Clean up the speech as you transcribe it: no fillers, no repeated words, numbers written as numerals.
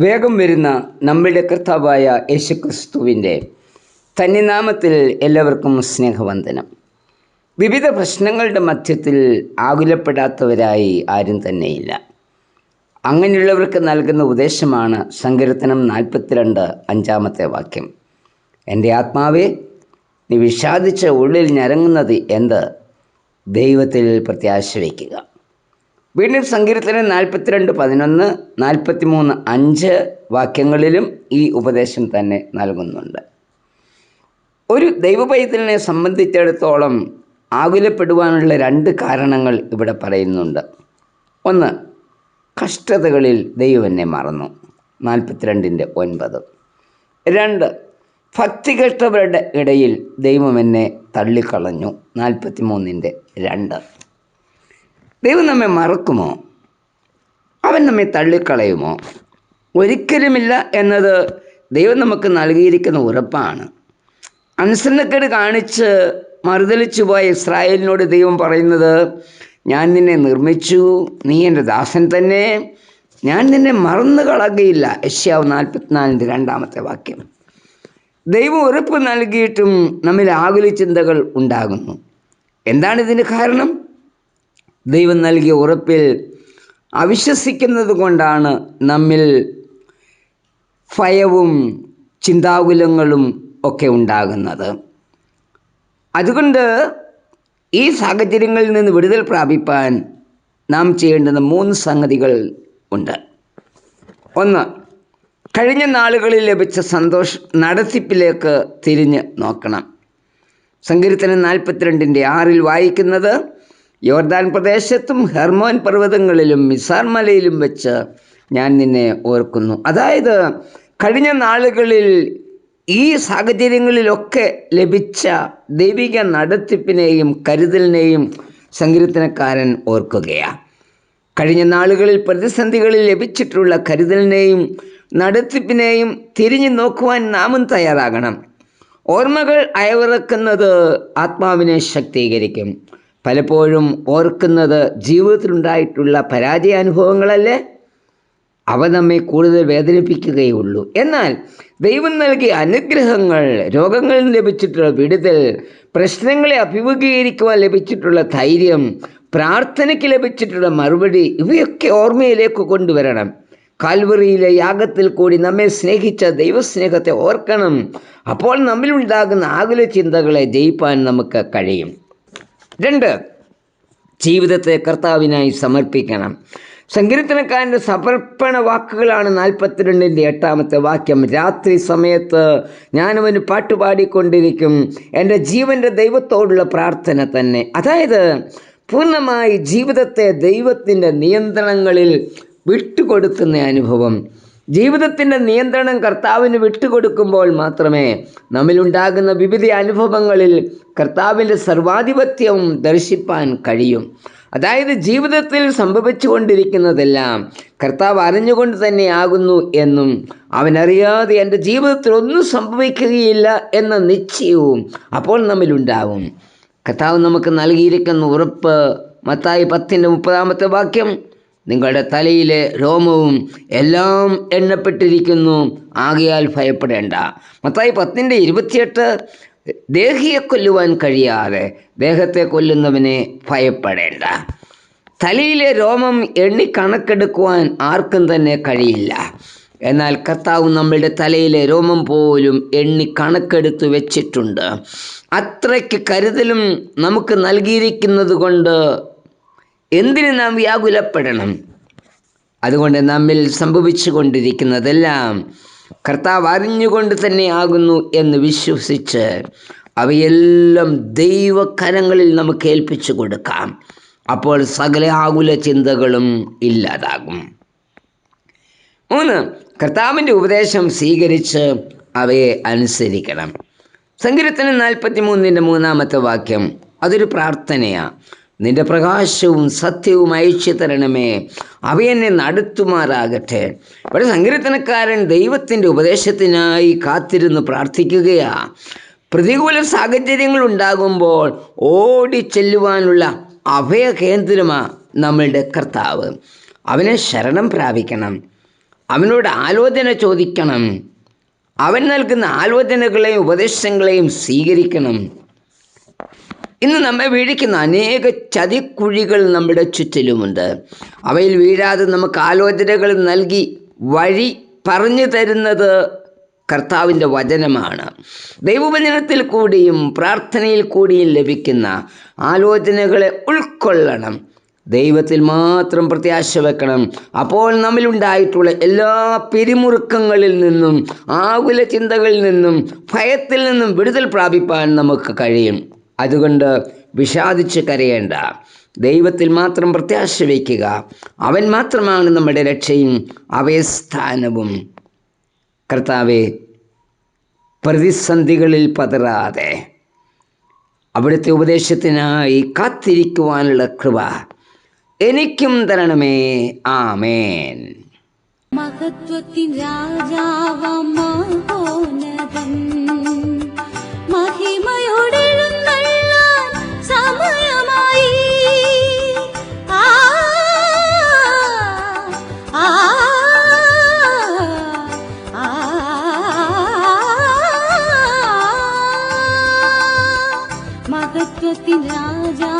വേഗം വരുന്ന നമ്മളുടെ കർത്താവായ യേശുക്രിസ്തുവിൻ്റെ തന്നിനാമത്തിൽ എല്ലാവർക്കും സ്നേഹവന്ദനം. വിവിധ പ്രശ്നങ്ങളുടെ മധ്യത്തിൽ ആകുലപ്പെടാത്തവരായി ആരും തന്നെയില്ല. അങ്ങനെയുള്ളവർക്ക് നൽകുന്ന ഉപദേശമാണ് സങ്കീർത്തനം 42 5-ാമത്തെ വാക്യം. എൻ്റെ ആത്മാവേ, നീ വിഷാദിച്ച ഉള്ളിൽ ഞരങ്ങുന്നത് എന്ത്? ദൈവത്തിൽ പ്രത്യാശ വയ്ക്കുക. വീണ്ടും സങ്കീർത്തനം 42 11 43 5 വാക്യങ്ങളിലും ഈ ഉപദേശം തന്നെ നൽകുന്നുണ്ട്. ഒരു ദൈവപൈതലിനെ സംബന്ധിച്ചിടത്തോളം ആകുലപ്പെടുവാനുള്ള 2 കാരണങ്ങൾ ഇവിടെ പറയുന്നുണ്ട്. ഒന്ന്, കഷ്ടതകളിൽ ദൈവം എന്നെ മറന്നു, 42:9. 2, ഭക്തികെട്ടവരുടെ ഇടയിൽ ദൈവം എന്നെ തള്ളിക്കളഞ്ഞു, 43:2. ദൈവം നമ്മെ മറക്കുമോ? അവൻ നമ്മെ തള്ളിക്കളയുമോ? ഒരിക്കലുമില്ല എന്നത് ദൈവം നമുക്ക് നൽകിയിരിക്കുന്ന ഉറപ്പാണ്. അനുസരണക്കേട് കാണിച്ച് മറുതലിച്ചു പോയ ഇസ്രായേലിനോട് ദൈവം പറയുന്നത്, ഞാൻ നിന്നെ നിർമ്മിച്ചു, നീ എൻ്റെ ദാസൻ തന്നെ, ഞാൻ നിന്നെ മറന്നു കളയുകയില്ല. യെശയ്യാവ് 44:2-ാമത്തെ വാക്യം. ദൈവം ഉറപ്പ് നൽകിയിട്ടും നമ്മിൽ ആകുല ചിന്തകൾ ഉണ്ടാകുന്നു. എന്താണ് ഇതിന് കാരണം? ദൈവം നൽകിയ ഉറപ്പിൽ അവിശ്വസിക്കുന്നത് കൊണ്ടാണ് നമ്മിൽ ഭയവും ചിന്താകുലങ്ങളും ഒക്കെ ഉണ്ടാകുന്നത്. അതുകൊണ്ട് ഈ സാഹചര്യങ്ങളിൽ നിന്ന് വിടുതൽ പ്രാപിപ്പാൻ നാം ചെയ്യേണ്ടുന്ന 3 സംഗതികൾ ഉണ്ട്. 1, കഴിഞ്ഞ നാളുകളിൽ ലഭിച്ച നടത്തിപ്പിലേക്ക് തിരിഞ്ഞ് നോക്കണം. സങ്കീർത്തനം 42:6 വായിക്കുന്നത്, യോർദാൻ പ്രദേശത്തും ഹെർമോൻ പർവ്വതങ്ങളിലും മിസാർ മലയിലും വെച്ച് ഞാൻ നിന്നെ ഓർക്കുന്നു. അതായത് കഴിഞ്ഞ നാളുകളിൽ ഈ സാഹചര്യങ്ങളിലൊക്കെ ലഭിച്ച ദൈവിക നടത്തിപ്പിനെയും കരുതലിനെയും സങ്കീർത്തനക്കാരൻ ഓർക്കുകയാണ്. കഴിഞ്ഞ നാളുകളിൽ പ്രതിസന്ധികളിൽ ലഭിച്ചിട്ടുള്ള കരുതലിനെയും നടത്തിപ്പിനെയും തിരിഞ്ഞു നോക്കുവാൻ നാമും തയ്യാറാകണം. ഓർമ്മകൾ അയവിറക്കുന്നത് ആത്മാവിനെ ശക്തീകരിക്കും. പലപ്പോഴും ഓർക്കുന്നത് ജീവിതത്തിലുണ്ടായിട്ടുള്ള പരാജയാനുഭവങ്ങളല്ലേ? അവ നമ്മെ കൂടുതൽ വേദനിപ്പിക്കുകയുള്ളൂ. എന്നാൽ ദൈവം നൽകിയ അനുഗ്രഹങ്ങൾ, രോഗങ്ങളിൽ ലഭിച്ചിട്ടുള്ള വിടുതൽ, പ്രശ്നങ്ങളെ അഭിമുഖീകരിക്കുവാൻ ലഭിച്ചിട്ടുള്ള ധൈര്യം, പ്രാർത്ഥനയ്ക്ക് ലഭിച്ചിട്ടുള്ള മറുപടി, ഇവയൊക്കെ ഓർമ്മയിലേക്ക് കൊണ്ടുവരണം. കാൽവറിയിലെ യാഗത്തിൽ കൂടി നമ്മെ സ്നേഹിച്ച ദൈവസ്നേഹത്തെ ഓർക്കണം. അപ്പോൾ നമ്മിലുണ്ടാകുന്ന ആകുല ചിന്തകളെ ജയിപ്പാൻ നമുക്ക് കഴിയും. 2, ജീവിതത്തെ കർത്താവിനായി സമർപ്പിക്കണം. സങ്കീർത്തനക്കാരൻ്റെ സമർപ്പണ വാക്കുകളാണ് 42:8-ാമത്തെ വാക്യം. രാത്രി സമയത്ത് ഞാനവന് പാട്ടുപാടിക്കൊണ്ടിരിക്കും, എൻ്റെ ജീവൻ്റെ ദൈവത്തോടുള്ള പ്രാർത്ഥന തന്നെ. അതായത് പൂർണ്ണമായി ജീവിതത്തെ ദൈവത്തിൻ്റെ നിയന്ത്രണങ്ങളിൽ വിട്ടുകൊടുക്കുന്ന അനുഭവം. ജീവിതത്തിൻ്റെ നിയന്ത്രണം കർത്താവിന് വിട്ടുകൊടുക്കുമ്പോൾ മാത്രമേ നമ്മിലുണ്ടാകുന്ന വിവിധ അനുഭവങ്ങളിൽ കർത്താവിൻ്റെ സർവാധിപത്യവും ദർശിപ്പാൻ കഴിയും. അതായത് ജീവിതത്തിൽ സംഭവിച്ചു കൊണ്ടിരിക്കുന്നതെല്ലാം കർത്താവ് അറിഞ്ഞുകൊണ്ട് തന്നെ ആകുന്നു എന്നും അവനറിയാതെ എൻ്റെ ജീവിതത്തിൽ ഒന്നും സംഭവിക്കുകയില്ല എന്ന നിശ്ചയവും അപ്പോൾ നമ്മിലുണ്ടാവും. കർത്താവ് നമുക്ക് നൽകിയിരിക്കുന്ന ഉറപ്പ് മത്തായി 10:30-ാമത്തെ വാക്യം, നിങ്ങളുടെ തലയിലെ രോമവും എല്ലാം എണ്ണപ്പെട്ടിരിക്കുന്നു, ആകയാൽ ഭയപ്പെടേണ്ട. മത്തായി 10:28, ദേഹിയെ കൊല്ലുവാൻ കഴിയാതെ ദേഹത്തെ കൊല്ലുന്നവനെ ഭയപ്പെടേണ്ട. തലയിലെ രോമം എണ്ണി കണക്കെടുക്കുവാൻ ആർക്കും തന്നെ കഴിയില്ല. എന്നാൽ കർത്താവ് നമ്മളുടെ തലയിലെ രോമം പോലും എണ്ണി കണക്കെടുത്ത് വെച്ചിട്ടുണ്ട്. അത്രയ്ക്ക് കരുതലും നമുക്ക് നൽകിയിരിക്കുന്നത് കൊണ്ട് എന്തിന് നാം വ്യാകുലപ്പെടണം? അതുകൊണ്ട് നമ്മിൽ സംഭവിച്ചു കൊണ്ടിരിക്കുന്നതെല്ലാം കർത്താവ് അറിഞ്ഞുകൊണ്ട് തന്നെ ആകുന്നു എന്ന് വിശ്വസിച്ച് അവയെല്ലാം ദൈവകരങ്ങളിൽ നമുക്ക് ഏൽപ്പിച്ചു കൊടുക്കാം. അപ്പോൾ സകല ആകുല ചിന്തകളും ഇല്ലാതാകും. 3, കർത്താവിൻ്റെ ഉപദേശം സ്വീകരിച്ച് അവയെ അനുസരിക്കണം. സങ്കീർത്തനം 43:3-ാമത്തെ വാക്യം, അതൊരു പ്രാർത്ഥനയാണ്. നിന്റെ പ്രകാശവും സത്യവും അയച്ചു തരണമേ, അവയെന്നെ നടത്തുമാറാകട്ടെ. ഇവിടെ സങ്കീർത്തനക്കാരൻ ദൈവത്തിൻ്റെ ഉപദേശത്തിനായി കാത്തിരുന്ന് പ്രാർത്ഥിക്കുകയാണ്. പ്രതികൂല സാഹചര്യങ്ങൾ ഉണ്ടാകുമ്പോൾ ഓടിച്ചെല്ലുവാനുള്ള അഭയകേന്ദ്രമാണ് നമ്മളുടെ കർത്താവ്. അവനെ ശരണം പ്രാപിക്കണം. അവനോട് ആലോചന ചോദിക്കണം. അവൻ നൽകുന്ന ആലോചനകളെയും ഉപദേശങ്ങളെയും സ്വീകരിക്കണം. ഇന്ന് നമ്മെ വീഴിക്കുന്ന അനേക ചതിക്കുഴികൾ നമ്മുടെ ചുറ്റിലുമുണ്ട്. അവയിൽ വീഴാതെ നമുക്ക് ആലോചനകൾ നൽകി വഴി പറഞ്ഞു തരുന്നത് കർത്താവിൻ്റെ വചനമാണ്. ദൈവവചനത്തിൽ കൂടിയും പ്രാർത്ഥനയിൽ കൂടിയും ലഭിക്കുന്ന ആലോചനകളെ ഉൾക്കൊള്ളണം. ദൈവത്തിൽ മാത്രം പ്രത്യാശ വെക്കണം. അപ്പോൾ നമ്മിലുണ്ടായിട്ടുള്ള എല്ലാ പിരിമുറുക്കങ്ങളിൽ നിന്നും, ആകുല ചിന്തകളിൽ നിന്നും, ഭയത്തിൽ നിന്നും വിടുതൽ പ്രാപിപ്പാൻ നമുക്ക് കഴിയും. അതുകൊണ്ട് വിഷാദിച്ച് കരയേണ്ട. ദൈവത്തിൽ മാത്രം പ്രത്യാശ വയ്ക്കുക. അവൻ മാത്രമാണ് നമ്മുടെ രക്ഷയും അഭയസ്ഥാനവും. കർത്താവേ, പ്രതിസന്ധികളിൽ പതറാതെ അവിടുത്തെ ഉപദേശത്തിനായി കാത്തിരിക്കുവാനുള്ള കൃപ എനിക്കും തരണമേ. ആമേൻ. മഹത്വത്തിൻ രാജാവാം മഹോന്നതൻ, മഹിമയോടെ എഴുന്നള്ളാൻ സമയമായി. മഹത്വത്തിൻ രാജാ